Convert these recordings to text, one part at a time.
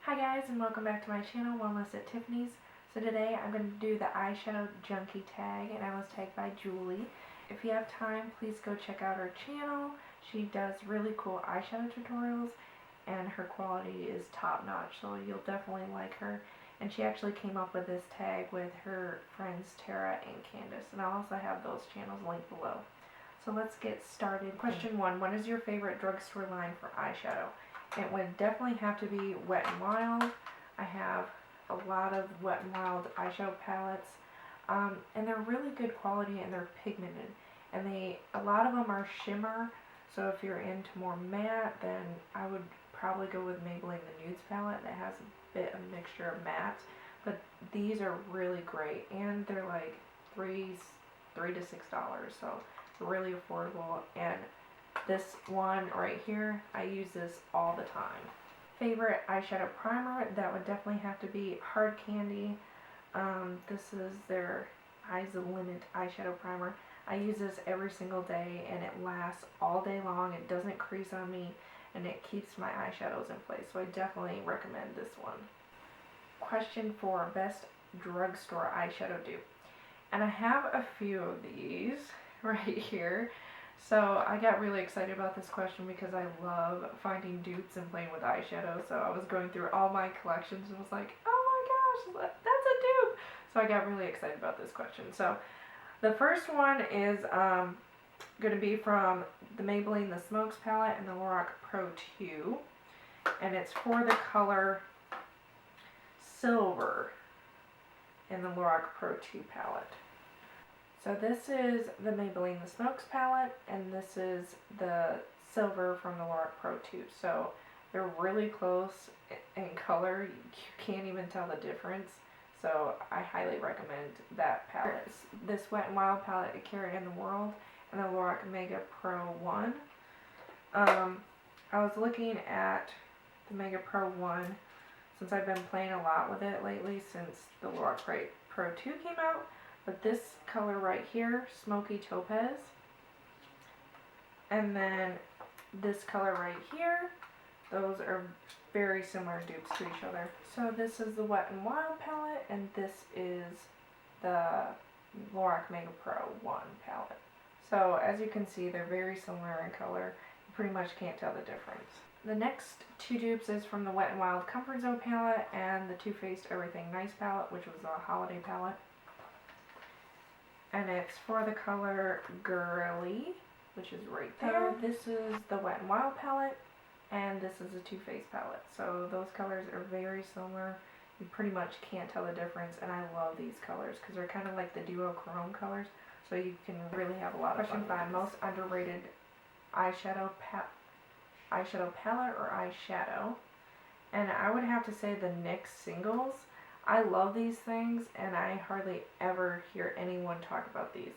Hi guys, and welcome back to my channel, Wellness at Tiffany's. So today I'm going to do the Eyeshadow Junkie tag, and I was tagged by Julie. If you have time, please go check out her channel. She does really cool eyeshadow tutorials, and her quality is top notch, so you'll definitely like her. And she actually came up with this tag with her friends Tara and Candice, and I'll also have those channels linked below. So let's get started. Question 1, what is your favorite drugstore line for eyeshadow? It would definitely have to be Wet n Wild. I have a lot of Wet n Wild eyeshadow palettes, and they're really good quality and they're pigmented. And a lot of them are shimmer, so if you're into more matte, then I would probably go with Maybelline the Nudes palette that has a bit of mixture of matte. But these are really great, and they're like $3 to $6, so really affordable. And this one right here, I use this all the time. Favorite eyeshadow primer, that would definitely have to be Hard Candy. This is their Eyes the Limit eyeshadow primer. I use this every single day and it lasts all day long. It doesn't crease on me and it keeps my eyeshadows in place. So I definitely recommend this one. Question 4, best drugstore eyeshadow dupe. And I have a few of these right here. So I got really excited about this question because I love finding dupes and playing with eyeshadow. So I was going through all my collections and was like, oh my gosh, that's a dupe. So I got really excited about this question. So the first one is going to be from the Maybelline the Smokes palette and the Lorac Pro 2. And it's for the color Silver in the Lorac Pro 2 palette. So this is the Maybelline the Smokes palette, and this is the Silver from the Lorac Pro 2. So they're really close in color. You can't even tell the difference. So I highly recommend that palette. This Wet n Wild palette, A Carrot in the World, and the Lorac Mega Pro 1. I was looking at the Mega Pro 1 since I've been playing a lot with it lately since the Lorac Pro 2 came out. But this color right here, Smoky Topaz, and then this color right here, those are very similar dupes to each other. So this is the Wet n Wild palette, and this is the Lorac Mega Pro 1 palette. So as you can see, they're very similar in color. You pretty much can't tell the difference. The next two dupes is from the Wet n Wild Comfort Zone palette and the Too Faced Everything Nice palette, which was a holiday palette. And it's for the color Girly, which is right there. This is the Wet n Wild palette, and this is the Too Faced palette. So those colors are very similar. You pretty much can't tell the difference, and I love these colors because they're kind of like the duo chrome colors, so you can really have a lot of fun. Question 5, most underrated eyeshadow palette or eyeshadow. And I would have to say the NYX Singles. I love these things, and I hardly ever hear anyone talk about these.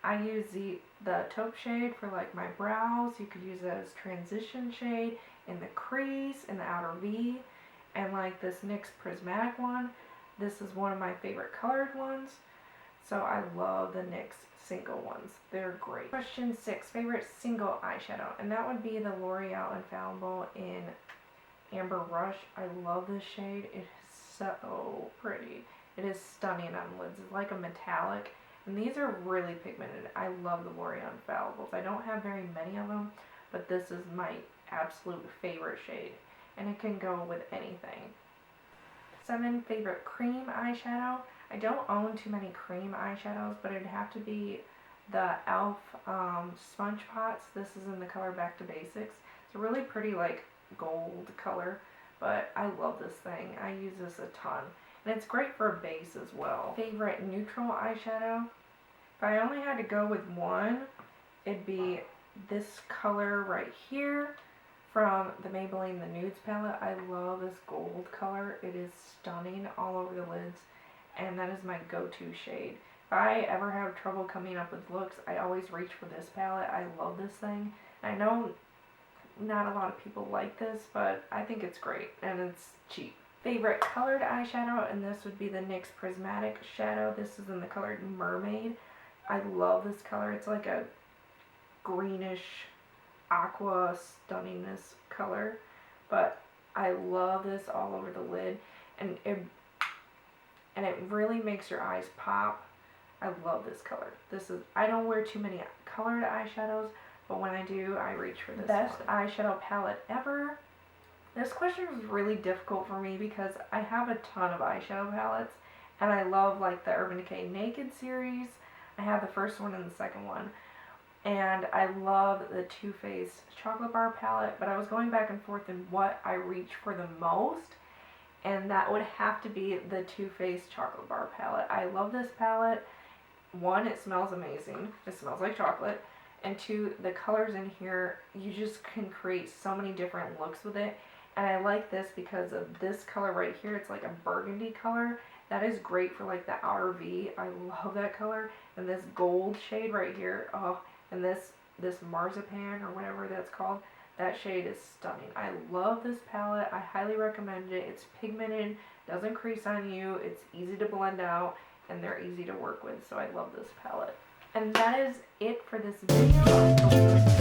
I use the taupe shade for like my brows. You could use it as transition shade in the crease, in the outer V, and like this NYX Prismatic one. This is one of my favorite colored ones, so I love the NYX single ones. They're great. Question 6, favorite single eyeshadow, and that would be the L'Oreal Infallible in Amber Rush. I love this shade. It is so pretty. It is stunning on lids. It's like a metallic, and these are really pigmented. I love the L'Oreal Infallibles. I don't have very many of them, but this is my absolute favorite shade, and it can go with anything. 7, favorite cream eyeshadow. I don't own too many cream eyeshadows, but it'd have to be the e.l.f. Sponge Pots. This is in the color Back to Basics. It's a really pretty like gold color, but I love this thing. I use this a ton, and it's great for a base as well. Favorite neutral eyeshadow. If I only had to go with one, it'd be this color right here from the Maybelline the Nudes palette. I love this gold color. It is stunning all over the lids, and that is my go-to shade. If I ever have trouble coming up with looks, I always reach for this palette. I love this thing. I know not a lot of people like this, but I think it's great, and it's cheap. Favorite colored eyeshadow, and this would be the NYX Prismatic Shadow. This is in the color Mermaid. I love this color. It's like a greenish aqua stunningness color, but I love this all over the lid, and it really makes your eyes pop. I love this color. I don't wear too many colored eyeshadows, but when I do, I reach for this best eyeshadow palette ever. This question was really difficult for me because I have a ton of eyeshadow palettes, and I love like the Urban Decay Naked series. I have the first one and the second one, and I love the Too Faced Chocolate Bar palette, but I was going back and forth in what I reach for the most, and that would have to be the Too Faced Chocolate Bar palette. I love this palette. One, it smells amazing. It smells like chocolate. And two, the colors in here, you just can create so many different looks with it. And I like this because of this color right here. It's like a burgundy color. That is great for like the outer V. I love that color. And this gold shade right here. Oh, and this marzipan or whatever that's called. That shade is stunning. I love this palette. I highly recommend it. It's pigmented, doesn't crease on you. It's easy to blend out, and they're easy to work with. So I love this palette. And that is it for this video.